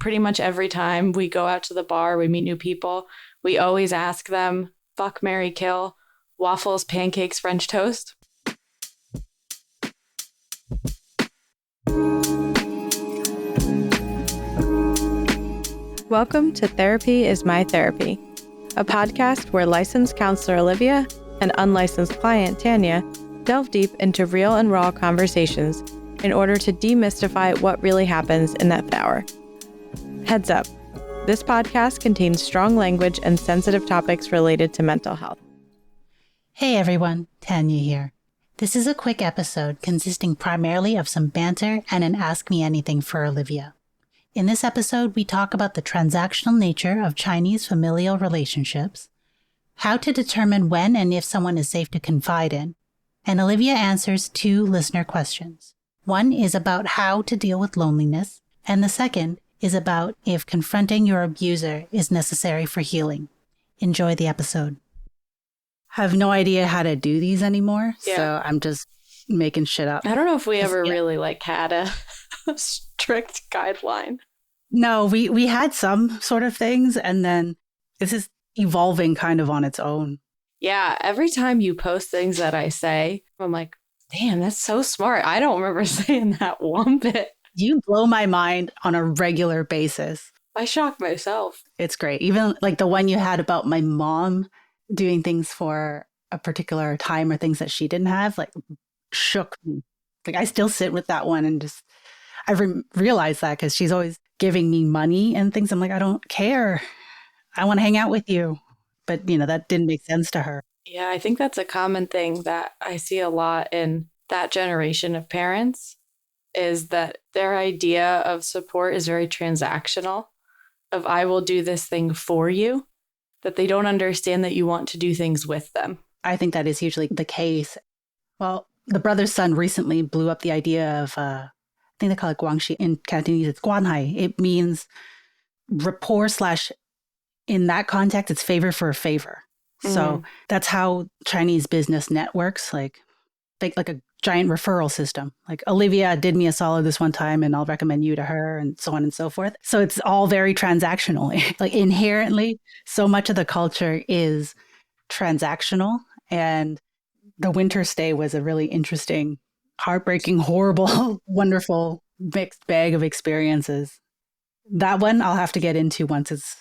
pretty much every time we go out to the bar, we meet new people, we always ask them, fuck, marry, kill, waffles, pancakes, French toast. Welcome to Therapy is My Therapy, a podcast where licensed counselor Olivia and unlicensed client Tanya delve deep into real and raw conversations in order to demystify what really happens in that hour. Heads up, this podcast contains strong language and sensitive topics related to mental health. Hey everyone, Tanya here. This is a quick episode consisting primarily of some banter and an Ask Me Anything for Olivia. In this episode, we talk about the transactional nature of Chinese familial relationships, how to determine when and if someone is safe to confide in, and Olivia answers 2 listener questions. One is about how to deal with loneliness, and the second is about if confronting your abuser is necessary for healing. Enjoy the episode. I have no idea how to do these anymore, so I'm just making shit up. I don't know if we ever really had a strict guideline. No, we had some sort of things, and then this is evolving kind of on its own. Yeah, every time you post things that I say, I'm like, damn, that's so smart. I don't remember saying that one bit. You blow my mind on a regular basis. I shock myself. It's great. Even like the one you had about my mom doing things for a particular time or things that she didn't have, like shook me. Like I still sit with that one and just, I realized that because she's always giving me money and things. I'm like, I don't care. I want to hang out with you. But, that didn't make sense to her. Yeah, I think that's a common thing that I see a lot in that generation of parents is that their idea of support is very transactional, of I will do this thing for you, that they don't understand that you want to do things with them. I think that is usually the case. Well, the brother's son recently blew up the idea of, I think they call it Guanxi. In Cantonese, it's Guanxi. It means rapport / in that context, it's favor for a favor. So that's how Chinese business networks, like a giant referral system. Like Olivia did me a solid this one time and I'll recommend you to her and so on and so forth. So it's all very transactional. Like inherently, so much of the culture is transactional. And the winter stay was a really interesting, heartbreaking, horrible, wonderful mixed bag of experiences. That one I'll have to get into once it's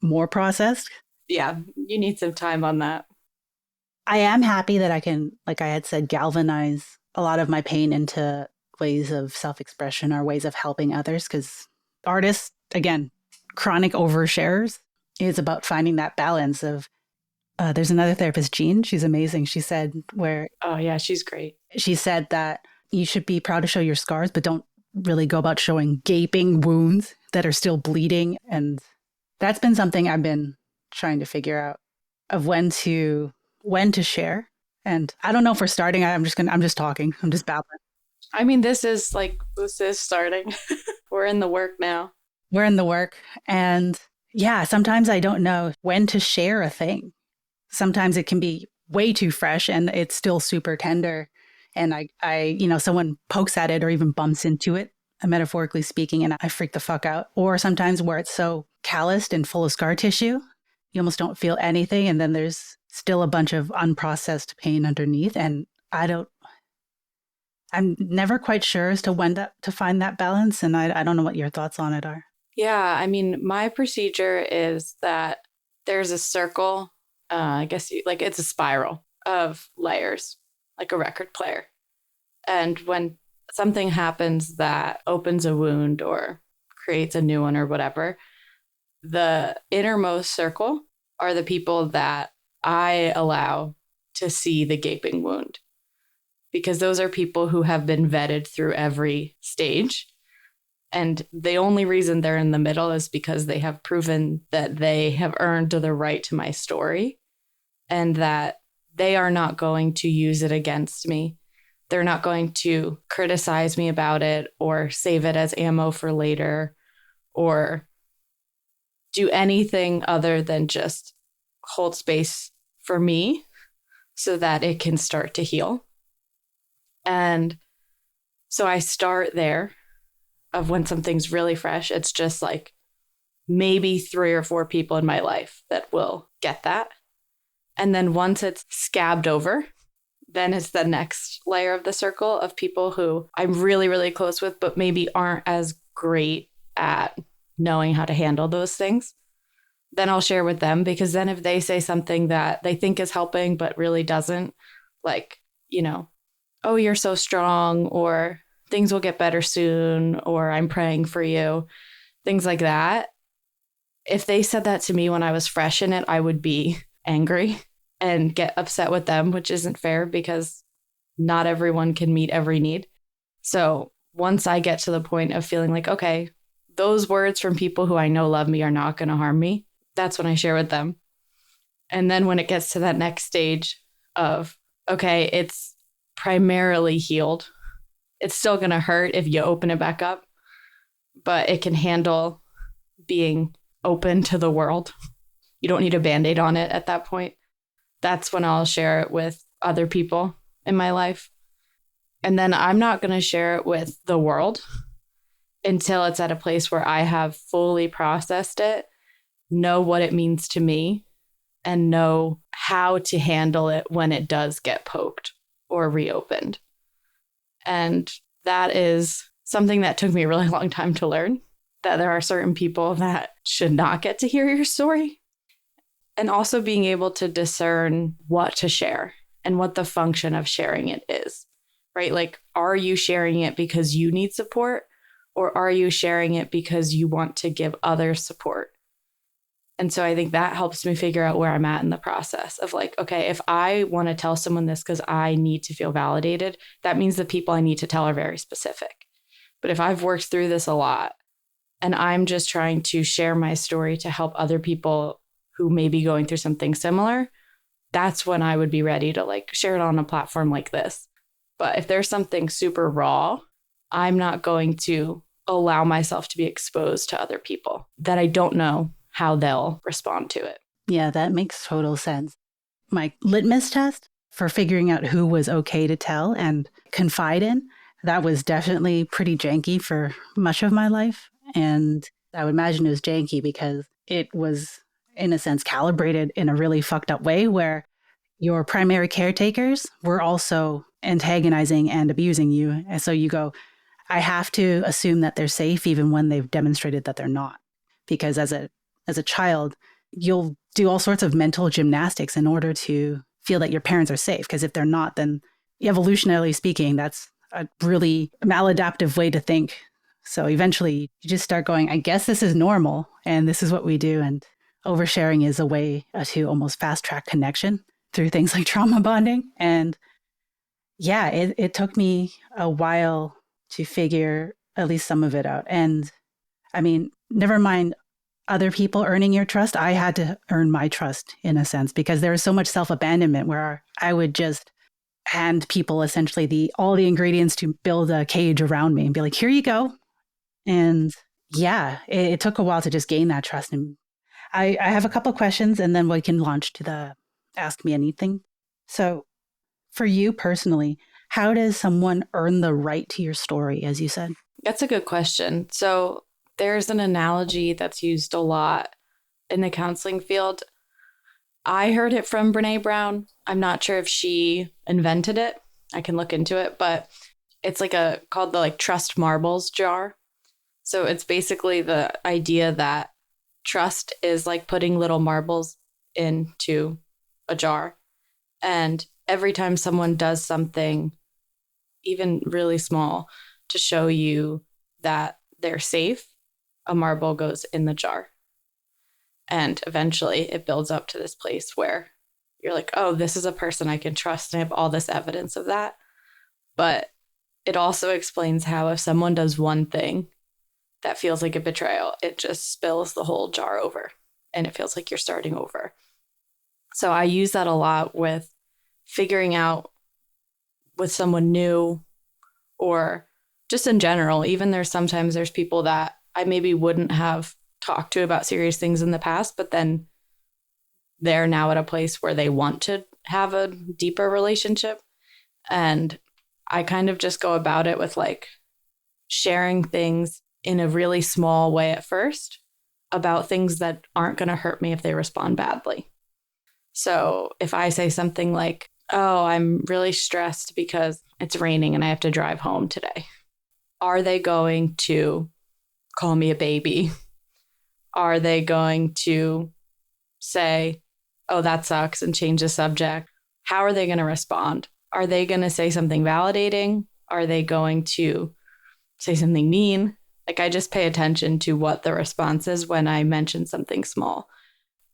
more processed. Yeah, you need some time on that. I am happy that I can, like I had said, galvanize a lot of my pain into ways of self-expression or ways of helping others. Because artists, again, chronic oversharers, is about finding that balance of, there's another therapist, Jean, she's amazing. She said oh yeah, she's great. She said that you should be proud to show your scars, but don't really go about showing gaping wounds that are still bleeding. And that's been something I've been trying to figure out of when to share. And I don't know if we're starting. I'm just talking. I'm just babbling. I mean, this is starting. We're in the work now. We're in the work. And yeah, sometimes I don't know when to share a thing. Sometimes it can be way too fresh and it's still super tender. And I someone pokes at it or even bumps into it, metaphorically speaking, and I freak the fuck out. Or sometimes where it's so calloused and full of scar tissue, you almost don't feel anything. And then there's still a bunch of unprocessed pain underneath. And I'm never quite sure as to when to find that balance. And I don't know what your thoughts on it are. Yeah, I mean, my procedure is that there's a circle, I guess it's a spiral of layers, like a record player. And when something happens that opens a wound or creates a new one or whatever, the innermost circle are the people that I allow to see the gaping wound, because those are people who have been vetted through every stage. And the only reason they're in the middle is because they have proven that they have earned the right to my story and that they are not going to use it against me. They're not going to criticize me about it or save it as ammo for later or do anything other than just hold space for me so that it can start to heal. And so I start there. of when something's really fresh. It's just like maybe 3 or 4 people in my life that will get that. And then once it's scabbed over, then it's the next layer of the circle of people who I'm really, really close with, but maybe aren't as great at knowing how to handle those things. Then I'll share with them, because then if they say something that they think is helping but really doesn't, like, oh, you're so strong, or things will get better soon, or I'm praying for you, things like that. If they said that to me when I was fresh in it, I would be angry and get upset with them, which isn't fair because not everyone can meet every need. So once I get to the point of feeling like, okay, those words from people who I know love me are not going to harm me, that's when I share with them. And then when it gets to that next stage of, okay, it's primarily healed. It's still going to hurt if you open it back up, but it can handle being open to the world. You don't need a Band-Aid on it at that point. That's when I'll share it with other people in my life. And then I'm not going to share it with the world until it's at a place where I have fully processed it, know what it means to me, and know how to handle it when it does get poked or reopened. And that is something that took me a really long time to learn, that there are certain people that should not get to hear your story. And also being able to discern what to share and what the function of sharing it is, right? Like, are you sharing it because you need support, or are you sharing it because you want to give others support? And so I think that helps me figure out where I'm at in the process of like, okay, if I want to tell someone this because I need to feel validated, that means the people I need to tell are very specific. But if I've worked through this a lot and I'm just trying to share my story to help other people who may be going through something similar, that's when I would be ready to like share it on a platform like this. But if there's something super raw, I'm not going to allow myself to be exposed to other people that I don't know how they'll respond to it. Yeah, that makes total sense. My litmus test for figuring out who was okay to tell and confide in, that was definitely pretty janky for much of my life. And I would imagine it was janky because it was, in a sense, calibrated in a really fucked up way where your primary caretakers were also antagonizing and abusing you. And so you go, I have to assume that they're safe even when they've demonstrated that they're not. Because as a child, you'll do all sorts of mental gymnastics in order to feel that your parents are safe. Because if they're not, then evolutionarily speaking, that's a really maladaptive way to think. So eventually you just start going, I guess this is normal and this is what we do. And oversharing is a way to almost fast track connection through things like trauma bonding. And yeah, it took me a while to figure at least some of it out. And I mean, never mind other people earning your trust. I had to earn my trust in a sense because there was so much self-abandonment where I would just hand people essentially all the ingredients to build a cage around me and be like, here you go. And yeah, it took a while to just gain that trust. And I have a couple of questions and then we can launch to the Ask Me Anything. So for you personally, how does someone earn the right to your story, as you said? That's a good question. So there's an analogy that's used a lot in the counseling field. I heard it from Brené Brown. I'm not sure if she invented it. I can look into it, but it's like called the trust marbles jar. So it's basically the idea that trust is like putting little marbles into a jar. And every time someone does something, even really small, to show you that they're safe, a marble goes in the jar. And eventually it builds up to this place where you're like, oh, this is a person I can trust. And I have all this evidence of that. But it also explains how if someone does one thing that feels like a betrayal, it just spills the whole jar over and it feels like you're starting over. So I use that a lot with figuring out with someone new or just in general. Even sometimes there's people that I maybe wouldn't have talked to about serious things in the past, but then they're now at a place where they want to have a deeper relationship. And I kind of just go about it with sharing things in a really small way at first about things that aren't going to hurt me if they respond badly. So if I say something like, oh, I'm really stressed because it's raining and I have to drive home today, are they going to call me a baby? Are they going to say, oh, that sucks, and change the subject? How are they going to respond? Are they going to say something validating? Are they going to say something mean? Like, I just pay attention to what the response is when I mention something small.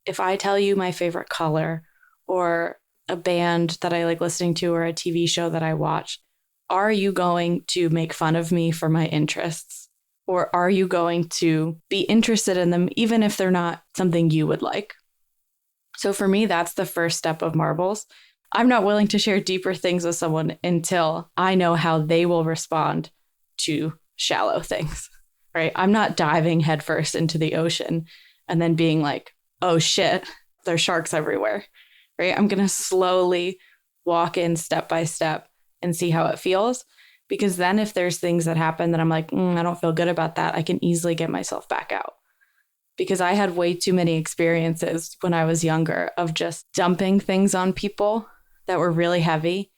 If I tell you my favorite color or a band that I like listening to or a TV show that I watch, are you going to make fun of me for my interests? Or are you going to be interested in them even if they're not something you would like? So for me, that's the first step of marbles. I'm not willing to share deeper things with someone until I know how they will respond to shallow things, right? I'm not diving headfirst into the ocean and then being like, oh shit, there's sharks everywhere, right? I'm going to slowly walk in step by step and see how it feels. Because then if there's things that happen that I'm like, I don't feel good about that, I can easily get myself back out. Because I had way too many experiences when I was younger of just dumping things on people that were really heavy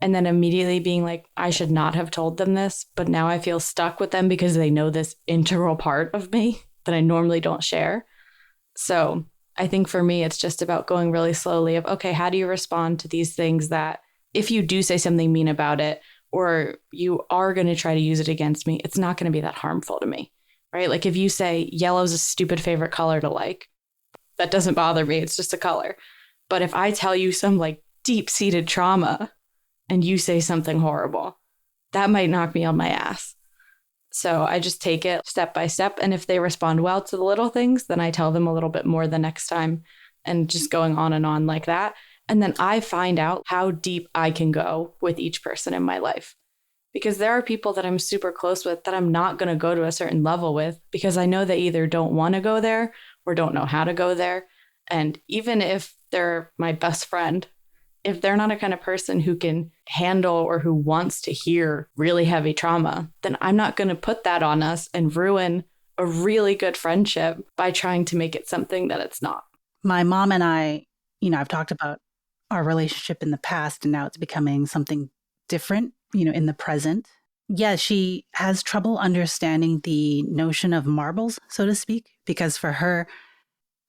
and then immediately being like, I should not have told them this, but now I feel stuck with them because they know this integral part of me that I normally don't share. So I think for me, it's just about going really slowly of, okay, how do you respond to these things that if you do say something mean about it, or you are going to try to use it against me, it's not going to be that harmful to me, right? Like if you say yellow's a stupid favorite color to like, that doesn't bother me. It's just a color. But if I tell you some like deep-seated trauma and you say something horrible, that might knock me on my ass. So I just take it step by step. And if they respond well to the little things, then I tell them a little bit more the next time, and just going on and on like that. And then I find out how deep I can go with each person in my life. Because there are people that I'm super close with that I'm not going to go to a certain level with because I know they either don't want to go there or don't know how to go there. And even if they're my best friend, if they're not a kind of person who can handle or who wants to hear really heavy trauma, then I'm not going to put that on us and ruin a really good friendship by trying to make it something that it's not. My mom and I, I've talked about our relationship in the past, and now it's becoming something different, in the present. Yeah, she has trouble understanding the notion of marbles, so to speak, because for her,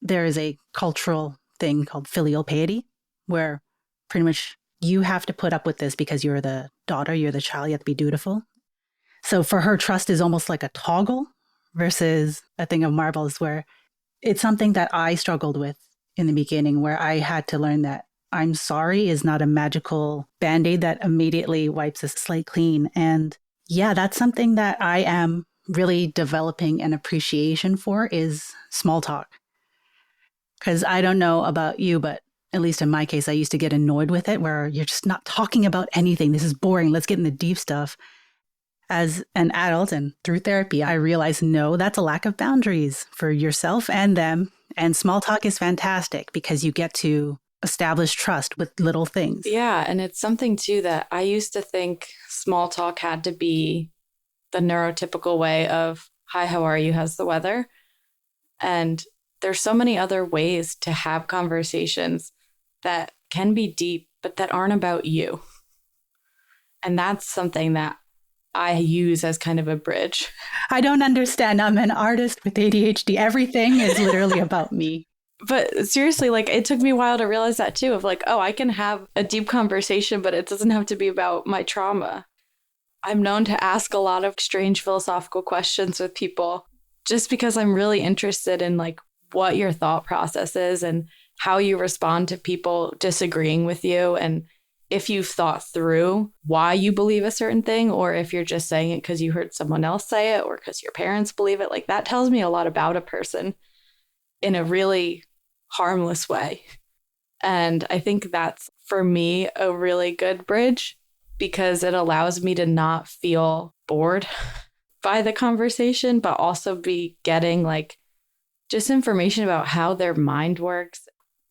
there is a cultural thing called filial piety, where pretty much you have to put up with this because you're the daughter, you're the child, you have to be dutiful. So for her, trust is almost like a toggle versus a thing of marbles, where it's something that I struggled with in the beginning, where I had to learn that I'm sorry is not a magical Band-Aid that immediately wipes a slate clean. And yeah, that's something that I am really developing an appreciation for, is small talk. Because I don't know about you, but at least in my case, I used to get annoyed with it, where you're just not talking about anything. This is boring. Let's get in the deep stuff. As an adult and through therapy, I realized, no, that's a lack of boundaries for yourself and them. And small talk is fantastic because you get to establish trust with little things. Yeah. And it's something too that I used to think small talk had to be the neurotypical way of, hi, how are you? How's the weather? And there's so many other ways to have conversations that can be deep, but that aren't about you. And that's something that I use as kind of a bridge. I don't understand. I'm an artist with ADHD. Everything is literally about me. But seriously, like, it took me a while to realize that too, of like, oh, I can have a deep conversation, but it doesn't have to be about my trauma. I'm known to ask a lot of strange philosophical questions with people just because I'm really interested in like what your thought process is and how you respond to people disagreeing with you, and if you've thought through why you believe a certain thing, or if you're just saying it because you heard someone else say it or because your parents believe it. Like, that tells me a lot about a person in a really harmless way. And I think that's, for me, a really good bridge because it allows me to not feel bored by the conversation, but also be getting like just information about how their mind works,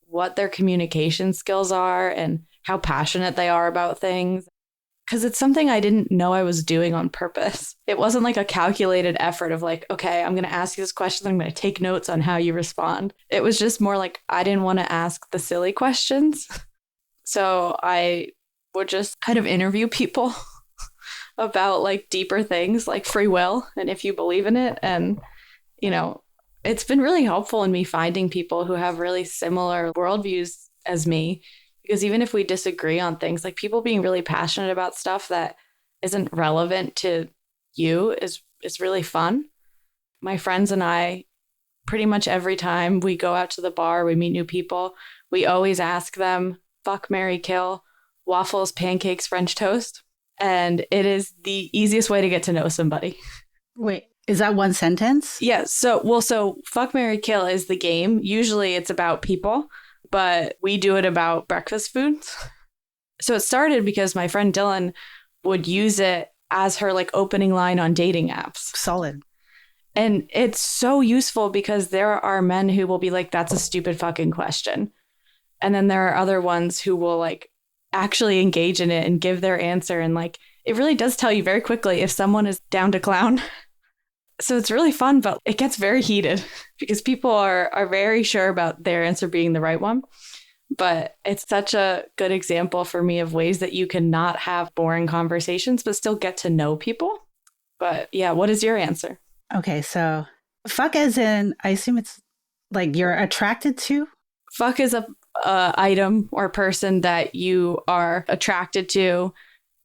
what their communication skills are, and how passionate they are about things. because it's something I didn't know I was doing on purpose. It wasn't like a calculated effort of like, okay, I'm going to ask you this question. I'm going to take notes on how you respond. It was just more like I didn't want to ask the silly questions. So I would just kind of interview people about like deeper things like free will and if you believe in it. And, you know, it's been really helpful in me finding people who have really similar worldviews as me. Because even if we disagree on things, like people being really passionate about stuff that isn't relevant to you is really fun. My friends and I, pretty much every time we go out to the bar, we meet new people, we always ask them, fuck, marry, kill, waffles, pancakes, French toast. And it is the easiest way to get to know somebody. Wait, is that one sentence? Yeah. So fuck, marry, kill is the game. Usually it's about people, but we do it about breakfast foods. So it started because my friend Dylan would use it as her like opening line on dating apps. Solid. And it's so useful because there are men who will be like, that's a stupid fucking question. And then there are other ones who will like actually engage in it and give their answer. And like, it really does tell you very quickly if someone is down to clown. So it's really fun, but it gets very heated because people are very sure about their answer being the right one. But it's such a good example for me of ways that you can not have boring conversations, but still get to know people. But yeah, what is your answer? Okay, so fuck as in, I assume it's like you're attracted to? Fuck is a item or person that you are attracted to.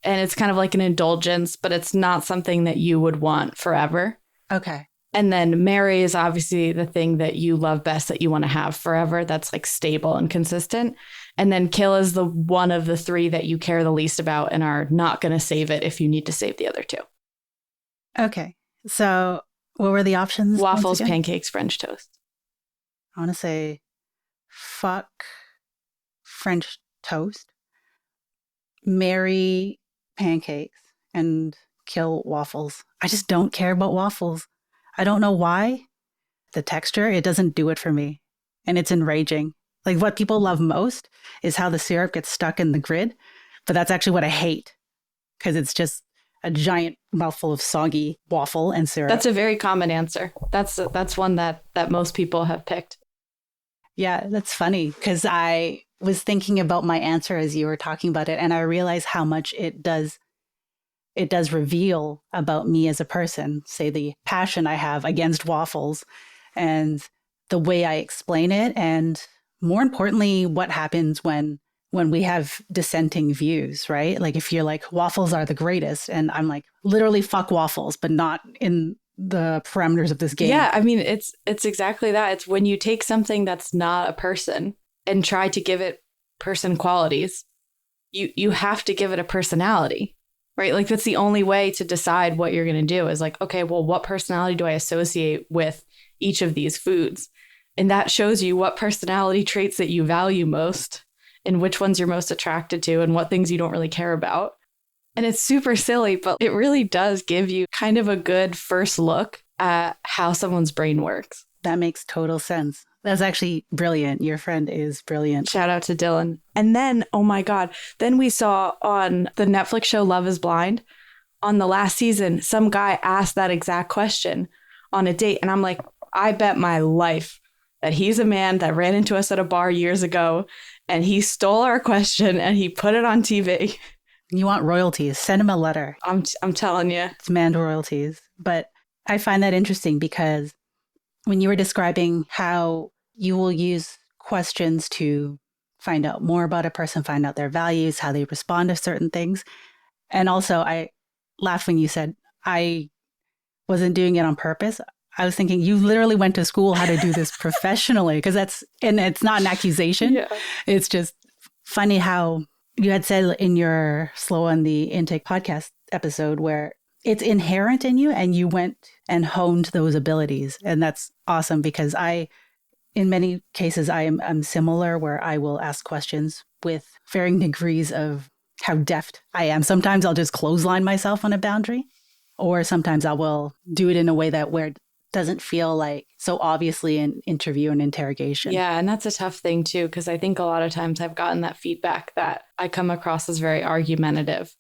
And it's kind of like an indulgence, but it's not something that you would want forever. Okay. And then marry is obviously the thing that you love best that you want to have forever. That's like stable and consistent. And then kill is the one of the three that you care the least about and are not going to save it if you need to save the other two. Okay. So what were the options? Waffles, pancakes, French toast. I want to say fuck French toast, marry pancakes, and kill waffles. I just don't care about waffles. I don't know why. The texture, it doesn't do it for me. And it's enraging. Like what people love most is how the syrup gets stuck in the grid. But that's actually what I hate because it's just a giant mouthful of soggy waffle and syrup. That's a very common answer. That's one that most people have picked. Yeah, that's funny because I was thinking about my answer as you were talking about it. And I realized how much it does reveal about me as a person, say the passion I have against waffles and the way I explain it. And more importantly, what happens when we have dissenting views, right? Like if you're like, waffles are the greatest. And I'm like, literally fuck waffles, but not in the parameters of this game. Yeah, I mean, it's exactly that. It's when you take something that's not a person and try to give it person qualities, you have to give it a personality. Right? Like that's the only way to decide what you're going to do is like, okay, well, what personality do I associate with each of these foods? And that shows you what personality traits that you value most and which ones you're most attracted to and what things you don't really care about. And it's super silly, but it really does give you kind of a good first look at how someone's brain works. That makes total sense. That's actually brilliant. Your friend is brilliant. Shout out to Dylan. And then, oh my God, then we saw on the Netflix show Love is Blind, on the last season, some guy asked that exact question on a date. And I'm like, I bet my life that he's a man that ran into us at a bar years ago and he stole our question and he put it on TV. You want royalties, send him a letter. I'm telling you. Demand royalties. But I find that interesting because when you were describing how you will use questions to find out more about a person, find out their values, how they respond to certain things. And also, I laughed when you said, I wasn't doing it on purpose. I was thinking you literally went to school how to do this professionally because and it's not an accusation. Yeah. It's just funny how you had said in your Slow on the Intake podcast episode where it's inherent in you and you went and honed those abilities. And that's awesome because in many cases, I'm similar where I will ask questions with varying degrees of how deft I am. Sometimes I'll just clothesline myself on a boundary, or sometimes I will do it in a way where it doesn't feel like so obviously an interview and interrogation. Yeah, and that's a tough thing too, because I think a lot of times I've gotten that feedback that I come across as very argumentative.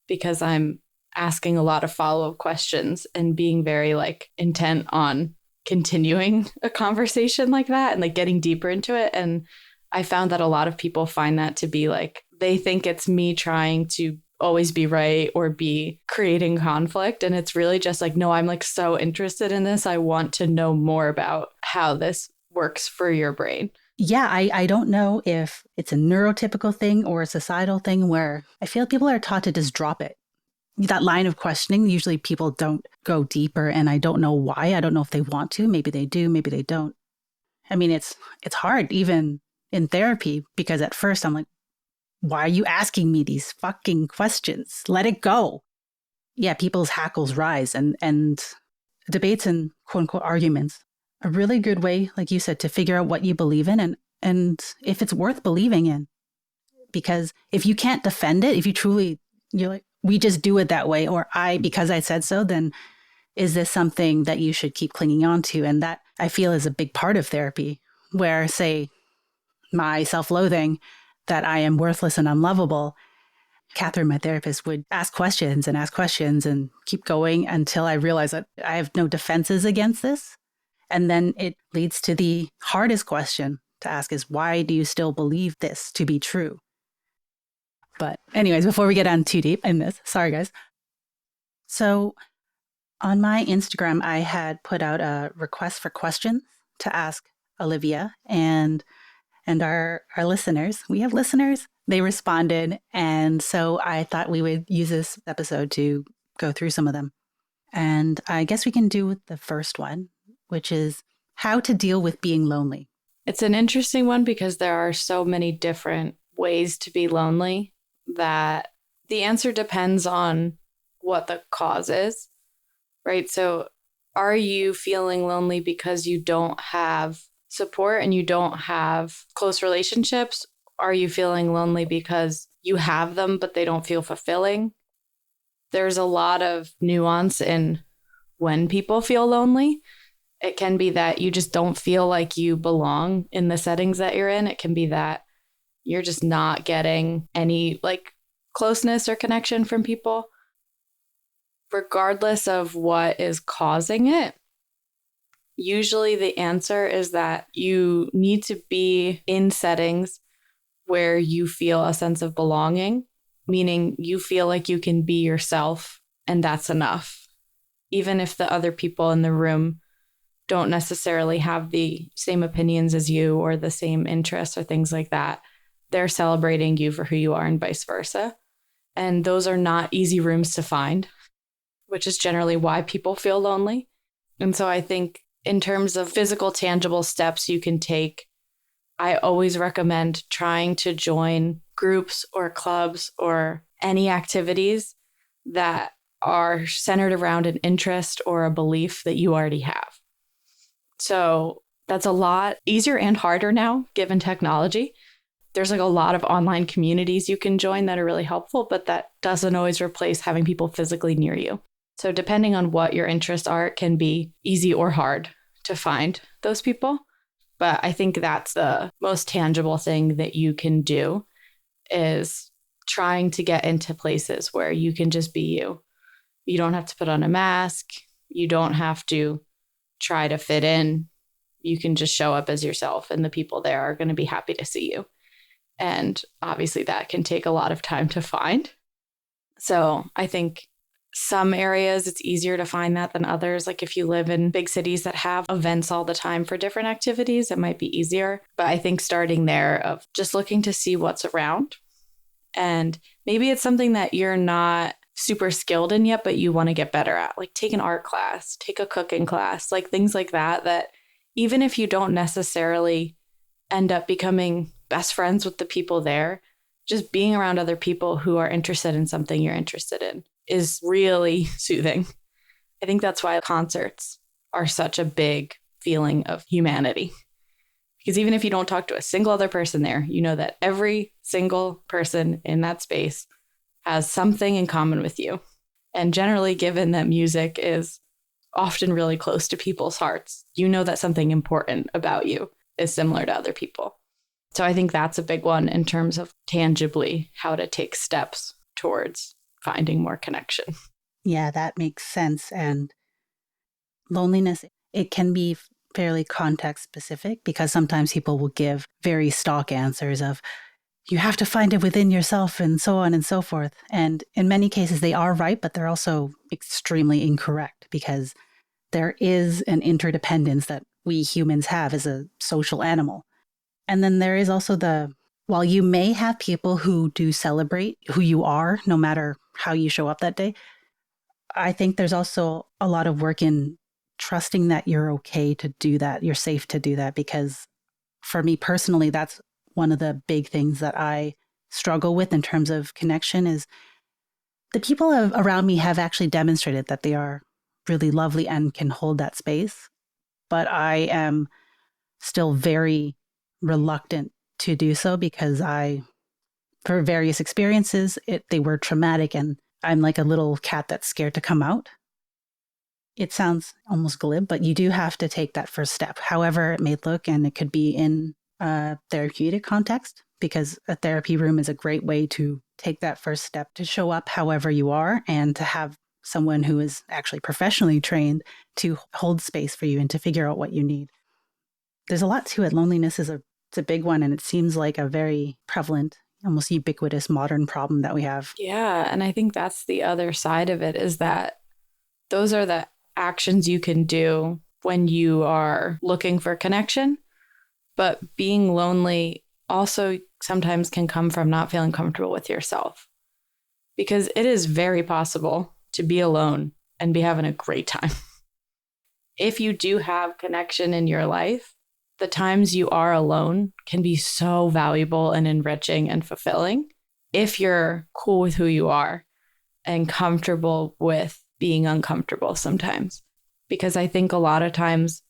because I'm asking a lot of follow-up questions and being very like intent on continuing a conversation like that and like getting deeper into it. And I found that a lot of people find that to be like, they think it's me trying to always be right or be creating conflict. And it's really just like, no, I'm like so interested in this. I want to know more about how this works for your brain. Yeah, I don't know if it's a neurotypical thing or a societal thing where I feel people are taught to just drop it. That line of questioning, usually people don't go deeper, and I don't know why. I don't know if they want to. Maybe they do, maybe they don't. I mean, it's hard even in therapy, because at first I'm like, why are you asking me these fucking questions? Let it go. Yeah, people's hackles rise, and debates and quote unquote arguments, a really good way, like you said, to figure out what you believe in and if it's worth believing in. Because if you can't defend it, if you truly, you're like, we just do it that way, or because I said so, then is this something that you should keep clinging on to? And that I feel is a big part of therapy, where, say, my self-loathing, that I am worthless and unlovable, Catherine, my therapist, would ask questions and keep going until I realized that I have no defenses against this. And then it leads to the hardest question to ask is, why do you still believe this to be true? But anyways, before we get on too deep in this, sorry guys. So on my Instagram, I had put out a request for questions to ask Olivia and our listeners. We have listeners. They responded. And so I thought we would use this episode to go through some of them. And I guess we can do with the first one, which is how to deal with being lonely. It's an interesting one because there are so many different ways to be lonely that the answer depends on what the cause is, right? So are you feeling lonely because you don't have support and you don't have close relationships? Are you feeling lonely because you have them, but they don't feel fulfilling? There's a lot of nuance in when people feel lonely. It can be that you just don't feel like you belong in the settings that you're in. It can be that you're just not getting any like closeness or connection from people. Regardless of what is causing it, usually the answer is that you need to be in settings where you feel a sense of belonging, meaning you feel like you can be yourself and that's enough. Even if the other people in the room don't necessarily have the same opinions as you or the same interests or things like that, they're celebrating you for who you are and vice versa. And those are not easy rooms to find, which is generally why people feel lonely. And so I think in terms of physical, tangible steps you can take, I always recommend trying to join groups or clubs or any activities that are centered around an interest or a belief that you already have. So that's a lot easier and harder now, given technology. There's like a lot of online communities you can join that are really helpful, but that doesn't always replace having people physically near you. So depending on what your interests are, it can be easy or hard to find those people. But I think that's the most tangible thing that you can do, is trying to get into places where you can just be you. You don't have to put on a mask. You don't have to try to fit in. You can just show up as yourself, and the people there are going to be happy to see you. And obviously that can take a lot of time to find. So I think some areas it's easier to find that than others. Like if you live in big cities that have events all the time for different activities, it might be easier. But I think starting there of just looking to see what's around, and maybe it's something that you're not super skilled in yet, but you want to get better at, like take an art class, take a cooking class, like things like that, that even if you don't necessarily end up becoming best friends with the people there, just being around other people who are interested in something you're interested in is really soothing. I think that's why concerts are such a big feeling of humanity. Because even if you don't talk to a single other person there, you know that every single person in that space has something in common with you. And generally, given that music is often really close to people's hearts, you know that something important about you is similar to other people. So I think that's a big one in terms of tangibly how to take steps towards finding more connection. Yeah, that makes sense. And loneliness, it can be fairly context specific because sometimes people will give very stock answers of, you have to find it within yourself and so on and so forth. And in many cases, they are right, but they're also extremely incorrect because there is an interdependence that we humans have as a social animal. And then there is also while you may have people who do celebrate who you are, no matter how you show up that day, I think there's also a lot of work in trusting that you're okay to do that. You're safe to do that. Because for me personally, that's one of the big things that I struggle with in terms of connection is the people around me have actually demonstrated that they are really lovely and can hold that space. But I am still very reluctant to do so because for various experiences, they were traumatic and I'm like a little cat that's scared to come out. It sounds almost glib, but you do have to take that first step, however it may look, and it could be in a therapeutic context because a therapy room is a great way to take that first step to show up however you are and to have someone who is actually professionally trained to hold space for you and to figure out what you need. There's a lot to it. Loneliness is it's a big one, and it seems like a very prevalent, almost ubiquitous modern problem that we have. Yeah, and I think that's the other side of it is that those are the actions you can do when you are looking for connection. But being lonely also sometimes can come from not feeling comfortable with yourself. Because it is very possible to be alone and be having a great time. If you do have connection in your life, the times you are alone can be so valuable and enriching and fulfilling if you're cool with who you are and comfortable with being uncomfortable sometimes. Because I think a lot of times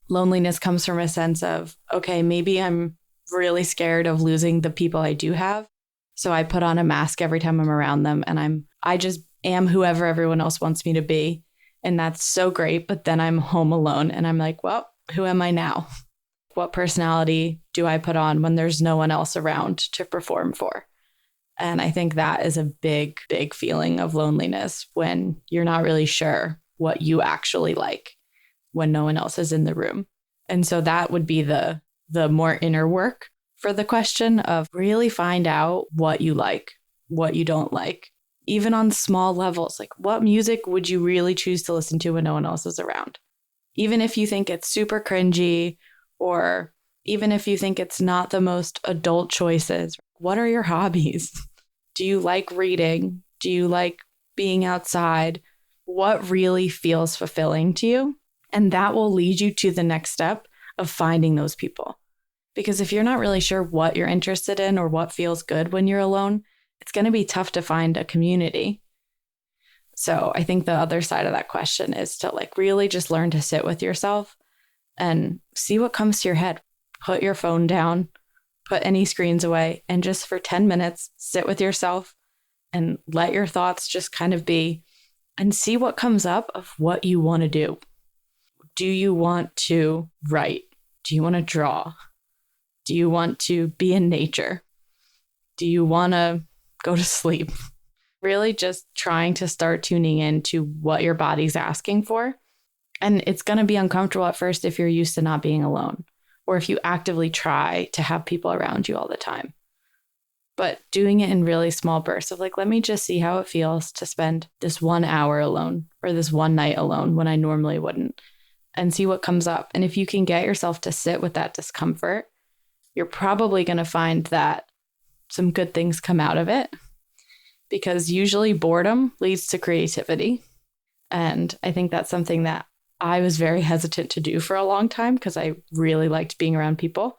loneliness comes from a sense of, okay, maybe I'm really scared of losing the people I do have. So I put on a mask every time I'm around them and I just am whoever everyone else wants me to be. And that's so great. But then I'm home alone and I'm like, well, who am I now? What personality do I put on when there's no one else around to perform for? And I think that is a big, big feeling of loneliness when you're not really sure what you actually like when no one else is in the room. And so that would be the more inner work for the question of really find out what you like, what you don't like, even on small levels. Like what music would you really choose to listen to when no one else is around? Even if you think it's super cringy, or even if you think it's not the most adult choices, what are your hobbies? Do you like reading? Do you like being outside? What really feels fulfilling to you? And that will lead you to the next step of finding those people. Because if you're not really sure what you're interested in or what feels good when you're alone, it's going to be tough to find a community. So I think the other side of that question is to really just learn to sit with yourself and see what comes to your head. Put your phone down, put any screens away, and just for 10 minutes, sit with yourself and let your thoughts just kind of be and see what comes up of what you want to do. Do you want to write? Do you want to draw? Do you want to be in nature? Do you want to go to sleep? Really just trying to start tuning into what your body's asking for. And it's going to be uncomfortable at first if you're used to not being alone, or if you actively try to have people around you all the time. But doing it in really small bursts of let me just see how it feels to spend this 1 hour alone or this one night alone when I normally wouldn't, and see what comes up. And if you can get yourself to sit with that discomfort, you're probably going to find that some good things come out of it, because usually boredom leads to creativity. And I think that's something that I was very hesitant to do for a long time because I really liked being around people.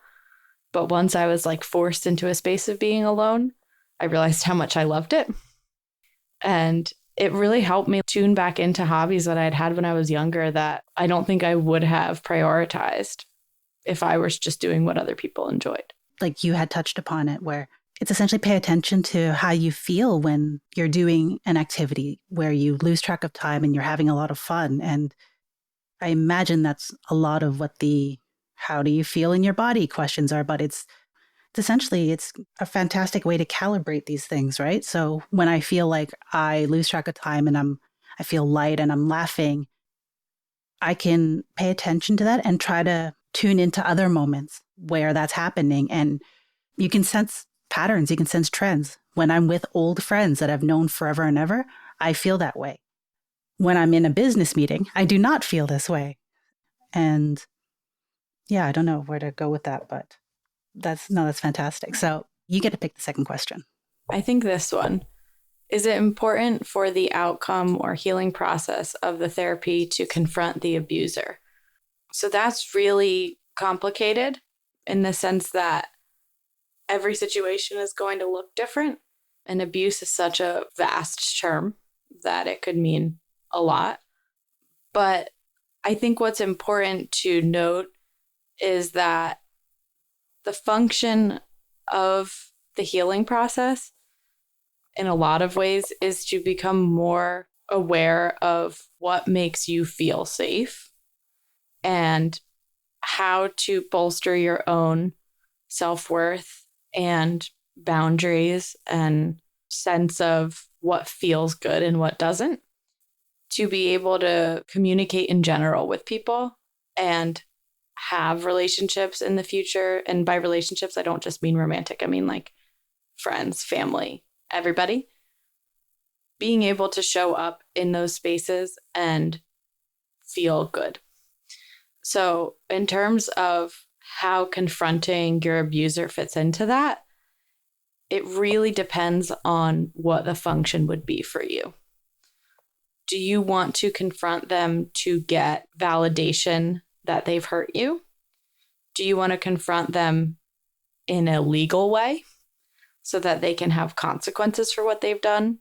But once I was forced into a space of being alone, I realized how much I loved it. And it really helped me tune back into hobbies that I'd had when I was younger that I don't think I would have prioritized if I was just doing what other people enjoyed. Like you had touched upon it, where it's essentially pay attention to how you feel when you're doing an activity where you lose track of time and you're having a lot of fun. And I imagine that's a lot of what the how do you feel in your body questions are, but it's essentially, it's a fantastic way to calibrate these things, right? So when I feel like I lose track of time and I feel light and I'm laughing, I can pay attention to that and try to tune into other moments where that's happening. And you can sense patterns, you can sense trends. When I'm with old friends that I've known forever and ever, I feel that way. When I'm in a business meeting, I do not feel this way. And yeah, I don't know where to go with that, but that's fantastic. So you get to pick the second question. I think this one. Is it important for the outcome or healing process of the therapy to confront the abuser? So that's really complicated in the sense that every situation is going to look different. And abuse is such a vast term that it could mean a lot. But I think what's important to note is that the function of the healing process in a lot of ways is to become more aware of what makes you feel safe and how to bolster your own self-worth and boundaries and sense of what feels good and what doesn't, to be able to communicate in general with people and have relationships in the future. And by relationships, I don't just mean romantic. I mean like friends, family, everybody. Being able to show up in those spaces and feel good. So in terms of how confronting your abuser fits into that, it really depends on what the function would be for you. Do you want to confront them to get validation that they've hurt you? Do you want to confront them in a legal way so that they can have consequences for what they've done?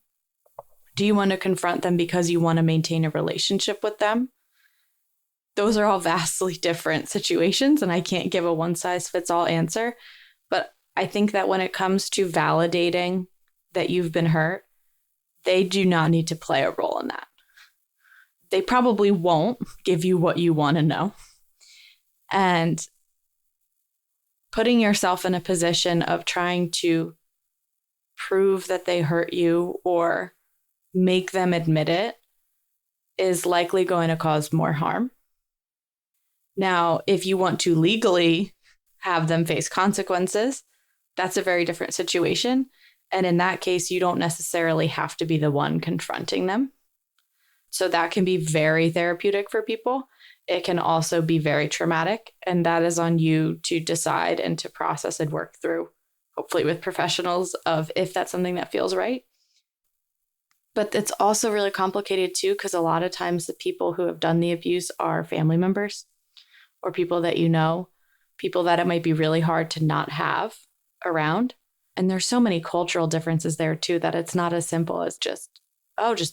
Do you want to confront them because you want to maintain a relationship with them? Those are all vastly different situations, and I can't give a one-size-fits-all answer. But I think that when it comes to validating that you've been hurt, they do not need to play a role in that. They probably won't give you what you want to know. And putting yourself in a position of trying to prove that they hurt you or make them admit it is likely going to cause more harm. Now, if you want to legally have them face consequences, that's a very different situation. And in that case, you don't necessarily have to be the one confronting them. So that can be very therapeutic for people. It can also be very traumatic. And that is on you to decide and to process and work through, hopefully with professionals, of if that's something that feels right. But it's also really complicated too, because a lot of times the people who have done the abuse are family members or people that you know, people that it might be really hard to not have around. And there's so many cultural differences there too, that it's not as simple as just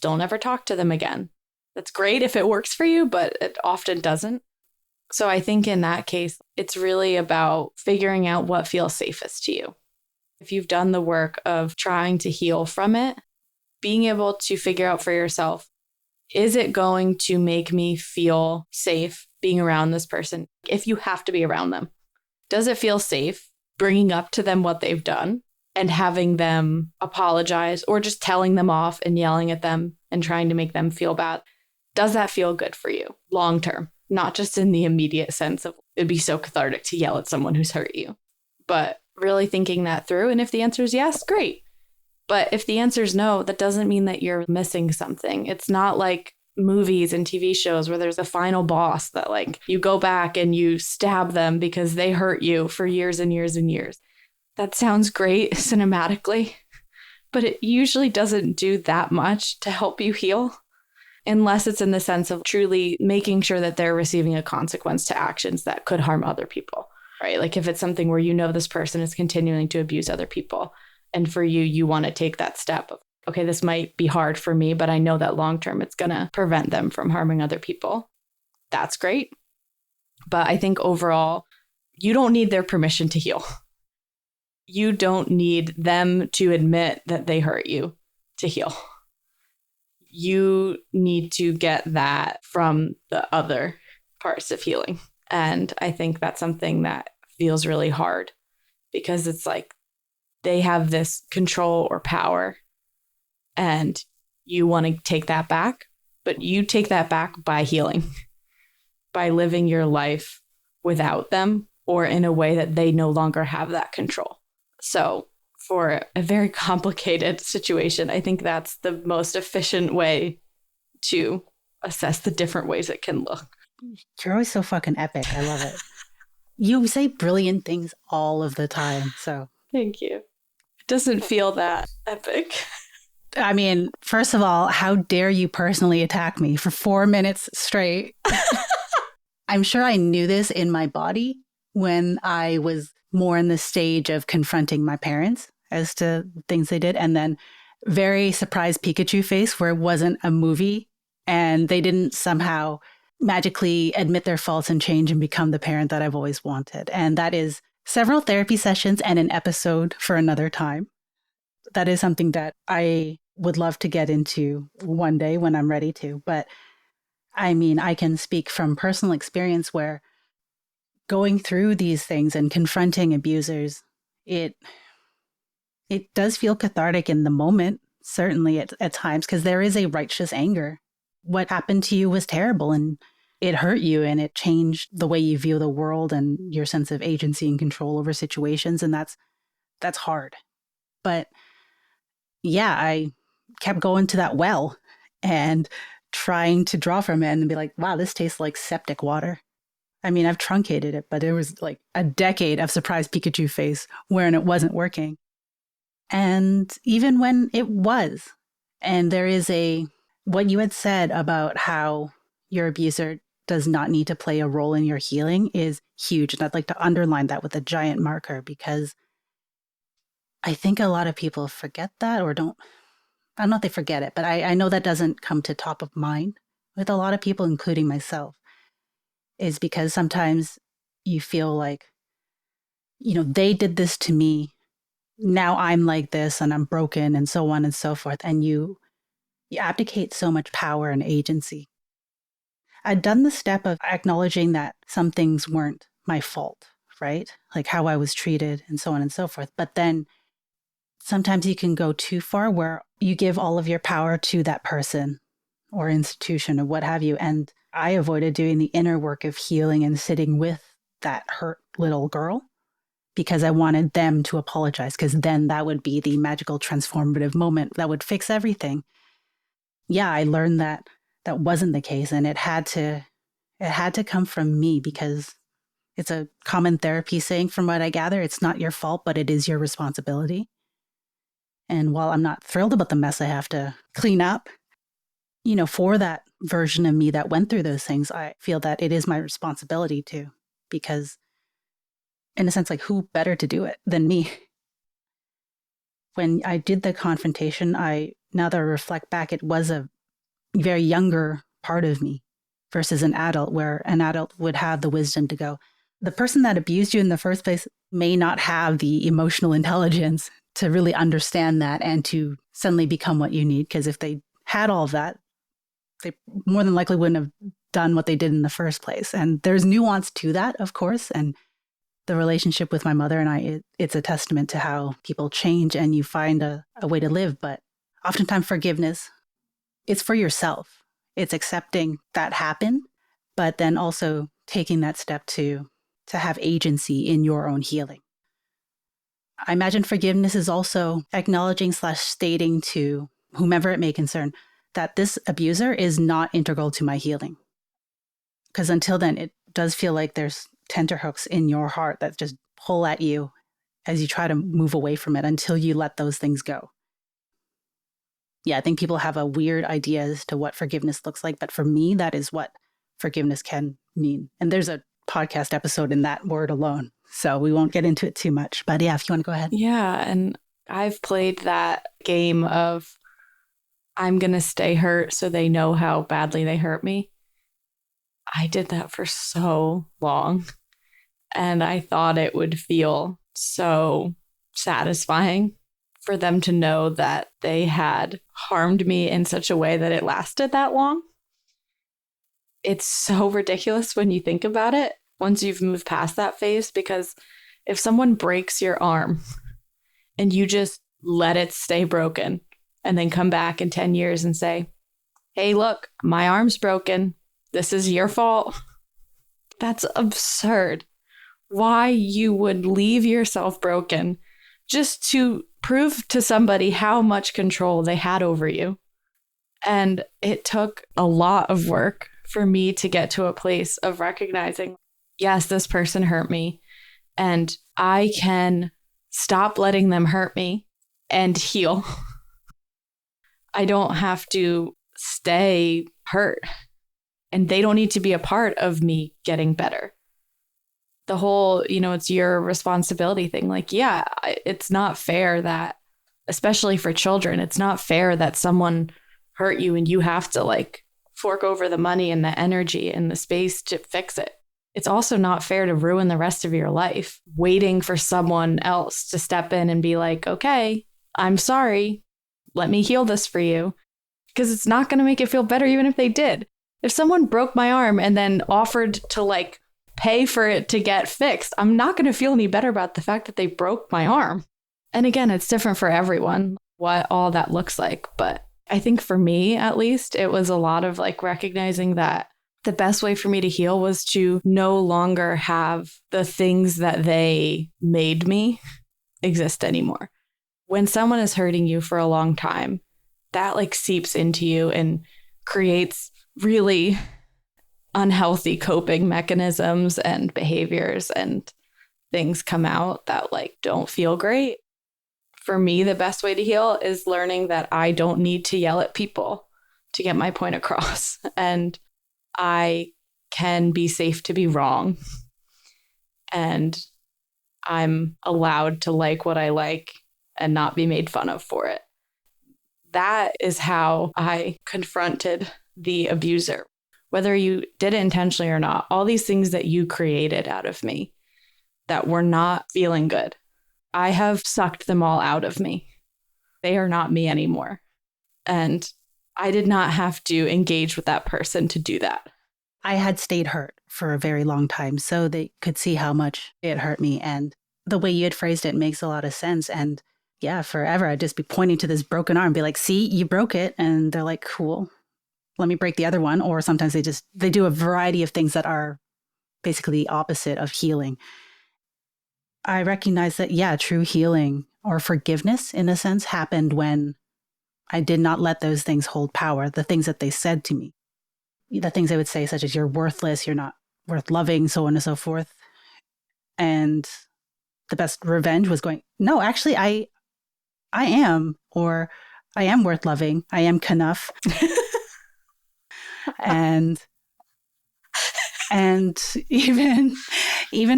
don't ever talk to them again. That's great if it works for you, but it often doesn't. So I think in that case, it's really about figuring out what feels safest to you. If you've done the work of trying to heal from it, being able to figure out for yourself, is it going to make me feel safe being around this person? If you have to be around them, does it feel safe bringing up to them what they've done and having them apologize or just telling them off and yelling at them and trying to make them feel bad? Does that feel good for you long term? Not just in the immediate sense of it'd be so cathartic to yell at someone who's hurt you, but really thinking that through. And if the answer is yes, great. But if the answer is no, that doesn't mean that you're missing something. It's not like movies and TV shows where there's a final boss that like you go back and you stab them because they hurt you for years and years and years. That sounds great cinematically, but it usually doesn't do that much to help you heal unless it's in the sense of truly making sure that they're receiving a consequence to actions that could harm other people, right? Like if it's something where you know this person is continuing to abuse other people, and for you, you want to take that step of, okay, this might be hard for me, but I know that long term it's going to prevent them from harming other people. That's great. But I think overall, you don't need their permission to heal. You don't need them to admit that they hurt you to heal. You need to get that from the other parts of healing. And I think that's something that feels really hard because it's like they have this control or power and you want to take that back, but you take that back by healing, by living your life without them or in a way that they no longer have that control. So for a very complicated situation, I think that's the most efficient way to assess the different ways it can look. You're always so fucking epic. I love it. You say brilliant things all of the time. So thank you. It doesn't feel that epic. I mean, first of all, how dare you personally attack me for 4 minutes straight? I'm sure I knew this in my body when I was more in the stage of confronting my parents as to things they did. And then very surprised Pikachu face where it wasn't a movie and they didn't somehow magically admit their faults and change and become the parent that I've always wanted. And that is several therapy sessions and an episode for another time. That is something that I would love to get into one day when I'm ready to. But I mean, I can speak from personal experience where going through these things and confronting abusers, it does feel cathartic in the moment, certainly at times, because there is a righteous anger. What happened to you was terrible and it hurt you and it changed the way you view the world and your sense of agency and control over situations. And that's hard. But yeah, I kept going to that well and trying to draw from it and be like, wow, this tastes like septic water. I mean, I've truncated it, but it was like a decade of surprised Pikachu face wherein it wasn't working. And even when it was, and there is what you had said about how your abuser does not need to play a role in your healing is huge. And I'd like to underline that with a giant marker because I think a lot of people forget that or don't. I don't know if they forget it, but I know that doesn't come to top of mind with a lot of people, including myself, is because sometimes you feel like, they did this to me. Now I'm like this and I'm broken and so on and so forth. And you abdicate so much power and agency. I'd done the step of acknowledging that some things weren't my fault, right? Like how I was treated and so on and so forth. But then sometimes you can go too far where you give all of your power to that person or institution or what have you. And I avoided doing the inner work of healing and sitting with that hurt little girl because I wanted them to apologize, because then that would be the magical transformative moment that would fix everything. Yeah, I learned that wasn't the case, and it had to come from me because it's a common therapy saying, from what I gather, it's not your fault, but it is your responsibility. And while I'm not thrilled about the mess I have to clean up, for that version of me that went through those things, I feel that it is my responsibility to, because in a sense, like, who better to do it than me? When I did the confrontation, now that I reflect back, it was a very younger part of me versus an adult, where an adult would have the wisdom to go, the person that abused you in the first place may not have the emotional intelligence to really understand that and to suddenly become what you need. Because if they had all of that, they more than likely wouldn't have done what they did in the first place. And there's nuance to that, of course. And the relationship with my mother and I, it's a testament to how people change and you find a way to live. But oftentimes forgiveness, it's for yourself. It's accepting that happened, but then also taking that step to have agency in your own healing. I imagine forgiveness is also acknowledging / stating to whomever it may concern that this abuser is not integral to my healing. Because until then, it does feel like there's tenterhooks in your heart that just pull at you as you try to move away from it until you let those things go. Yeah, I think people have a weird idea as to what forgiveness looks like. But for me, that is what forgiveness can mean. And there's a podcast episode in that word alone, so we won't get into it too much. But yeah, if you want to go ahead. Yeah, and I've played that game of I'm going to stay hurt so they know how badly they hurt me. I did that for so long, and I thought it would feel so satisfying for them to know that they had harmed me in such a way that it lasted that long. It's so ridiculous when you think about it once you've moved past that phase, because If someone breaks your arm and you just let it stay broken and then come back in 10 years and say, hey, look, my arm's broken. This is your fault. That's absurd. Why you would leave yourself broken just to prove to somebody how much control they had over you. And it took a lot of work for me to get to a place of recognizing, yes, this person hurt me, and I can stop letting them hurt me and heal. I don't have to stay hurt, and they don't need to be a part of me getting better. The whole, it's your responsibility thing. Like, yeah, it's not fair that, especially for children, it's not fair that someone hurt you and you have to like fork over the money and the energy and the space to fix it. It's also not fair to ruin the rest of your life waiting for someone else to step in and be like, okay, I'm sorry. Let me heal this for you. Because it's not going to make it feel better even if they did. If someone broke my arm and then offered to like pay for it to get fixed, I'm not going to feel any better about the fact that they broke my arm. And again, it's different for everyone, what all that looks like. But I think for me, at least, it was a lot of like recognizing that the best way for me to heal was to no longer have the things that they made me exist anymore. When someone is hurting you for a long time, that like seeps into you and creates really unhealthy coping mechanisms and behaviors, and things come out that like don't feel great. For me, the best way to heal is learning that I don't need to yell at people to get my point across. And I can be safe to be wrong. And I'm allowed to like what I like and not be made fun of for it. That is how I confronted the abuser. Whether you did it intentionally or not, all these things that you created out of me that were not feeling good, I have sucked them all out of me. They are not me anymore. And I did not have to engage with that person to do that. I had stayed hurt for a very long time, so they could see how much it hurt me. And the way you had phrased it makes a lot of sense. And yeah, forever, I'd just be pointing to this broken arm, be like, see, you broke it. And they're like, cool, let me break the other one. Or sometimes they do a variety of things that are basically the opposite of healing. I recognize that, yeah, true healing or forgiveness, in a sense, happened when I did not let those things hold power, the things that they said to me, the things they would say, such as you're worthless, you're not worth loving, so on and so forth. And the best revenge was going, no, actually, I am, or I am worth loving. I am enough. And even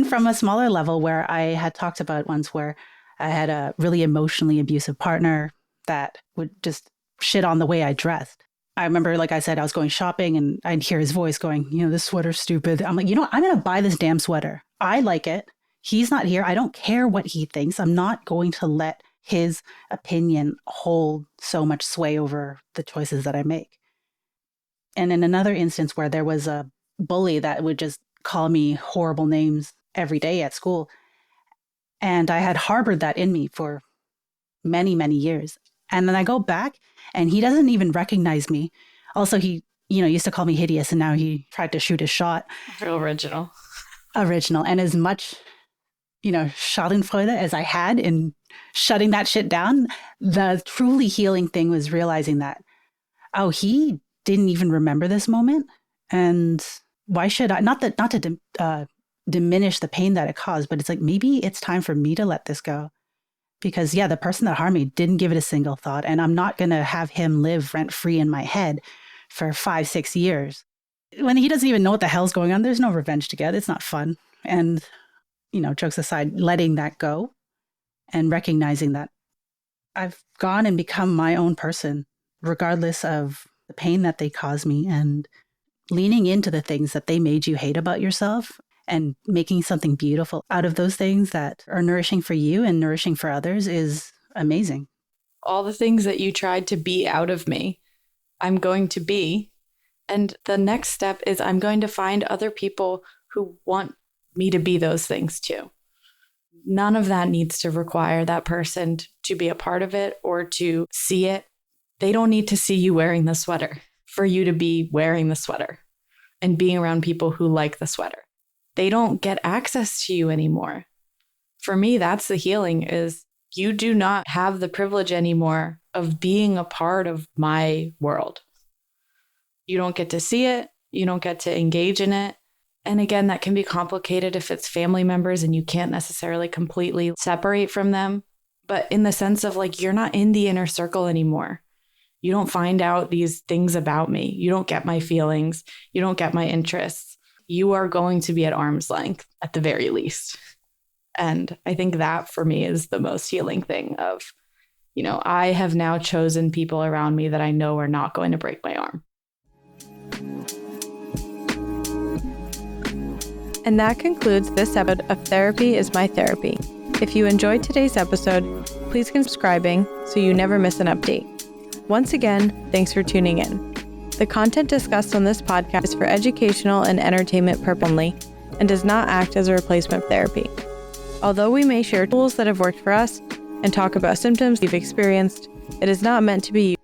from a smaller level, where I had talked about once, where I had a really emotionally abusive partner that would just shit on the way I dressed. I remember, like I said, I was going shopping and I'd hear his voice going, this sweater's stupid. I'm like, I'm going to buy this damn sweater. I like it. He's not here. I don't care what he thinks. I'm not going to let his opinion hold so much sway over the choices that I make. And in another instance where there was a bully that would just call me horrible names every day at school. And I had harbored that in me for many, many years. And then I go back and he doesn't even recognize me. Also, he, used to call me hideous, and now he tried to shoot his shot. Original. And as much, Schadenfreude as I had in shutting that shit down, the truly healing thing was realizing that, he didn't even remember this moment. And why should I, not to diminish the pain that it caused, but it's like, maybe it's time for me to let this go. Because yeah, the person that harmed me didn't give it a single thought. And I'm not going to have him live rent free in my head for 5-6 years. When he doesn't even know what the hell's going on, there's no revenge to get. It's not fun. And, jokes aside, letting that go and recognizing that I've gone and become my own person, regardless of the pain that they caused me, and leaning into the things that they made you hate about yourself and making something beautiful out of those things that are nourishing for you and nourishing for others is amazing. All the things that you tried to be out of me, I'm going to be. And the next step is I'm going to find other people who want me to be those things too. none of that needs to require that person to be a part of it or to see it. They don't need to see you wearing the sweater for you to be wearing the sweater and being around people who like the sweater. They don't get access to you anymore. For me, that's the healing, is you do not have the privilege anymore of being a part of my world. You don't get to see it. You don't get to engage in it. And again, that can be complicated if it's family members and you can't necessarily completely separate from them. But in the sense of like, you're not in the inner circle anymore. You don't find out these things about me. You don't get my feelings. You don't get my interests. You are going to be at arm's length at the very least. And I think that for me is the most healing thing of, I have now chosen people around me that I know are not going to break my arm. And that concludes this episode of Therapy is My Therapy. If you enjoyed today's episode, please consider subscribing so you never miss an update. Once again, thanks for tuning in. The content discussed on this podcast is for educational and entertainment purposes only and does not act as a replacement for therapy. Although we may share tools that have worked for us and talk about symptoms we've experienced, it is not meant to be used